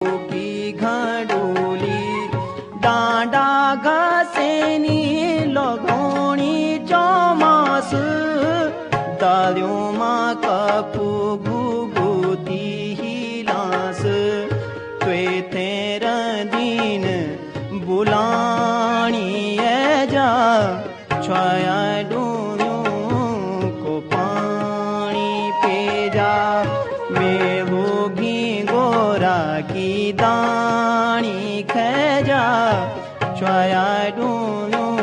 की घडोली डांडा घसेनी लगौणी चौमास दाल्योमा कपु घुगुती हिलास त्वे तेर दिन बुलाणी जा छाया डूरियों को पानी पे जा मैं होगी गोरा की दानी खेजा छाया डूरियों